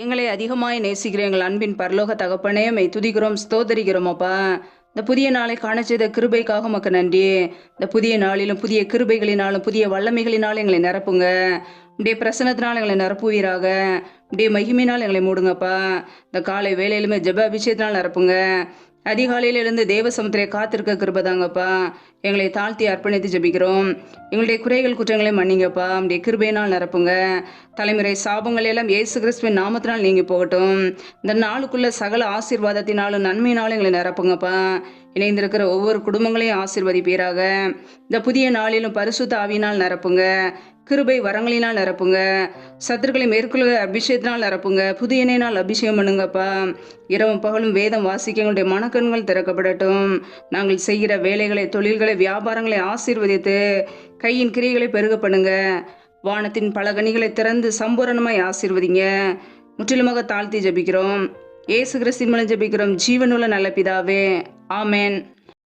எங்களை அதிகமாய் நேசிக்கிற எங்கள் அன்பின் பரலோக தகப்பனே, மை துதிக்கிறோம், ஸ்தோத்தரிக்கிறோம் அப்பா. இந்த புதிய நாளை காண செய்த கிருபைக்காக உமக்கு நன்றி. இந்த புதிய நாளிலும் புதிய கிருபைகளினாலும் புதிய வல்லமைகளினாலும் எங்களை நிரப்புங்க. உடைய பிரசனத்தினால் எங்களை நிரப்புவீராக. உடைய மகிமையினால் எங்களை மூடுங்கப்பா. இந்த காலை வேலையிலுமே ஜெப அபிஷேகத்தினால் நிரப்புங்க. அதிகாலையில் இருந்து தேவ சமுத்திரை காத்திருக்க கிருபதாங்கப்பா. எங்களை தாழ்த்தி அர்ப்பணித்து ஜெபிக்கிறோம். எங்களுடைய குறைகள் குற்றங்களை மன்னிங்கப்பா. உடைய கிருபையினால் நிரப்புங்க. தலைமுறை சாபங்கள் எல்லாம் இயேசு கிறிஸ்துவின் நாமத்தினால் நீங்கி போகட்டும். இந்த நாளுக்குள்ள சகல ஆசீர்வாதத்தினாலும் நன்மையினாலும் எங்களை நிரப்புங்கப்பா. இணைந்திருக்கிற ஒவ்வொரு குடும்பங்களையும் ஆசீர்வதிப்பீராக. இந்த புதிய நாளிலும் பரிசுத்த ஆவியினால் நிரப்புங்க. கிருபை வரங்களினால் நிரப்புங்க. சத்துருக்களை மேற்கொள்ள அபிஷேகத்தினால் நிரப்புங்க. புது எண்ணெயினால் அபிஷேகம் பண்ணுங்கப்பா. இரவும் பகலும் வேதம் வாசிக்க எங்களுடைய மனக்கண்கள் திறக்கப்படட்டும். நாங்கள் செய்கிற வேலைகளை, தொழில்களை, வியாபாரங்களை ஆசீர்வதித்து கையின் கிரியைகளை பெருக பண்ணுங்க. வானத்தின் பலகணிகளை திறந்து சம்பூரணமாய் ஆசீர்வதிங்க. முற்றிலுமாக தாழ்த்தி ஜபிக்கிறோம். இயேசு கிறிஸ்துவின் மூலம் ஜபிக்கிறோம், ஜீவனுள்ள நல்ல பிதாவே, ஆமேன்.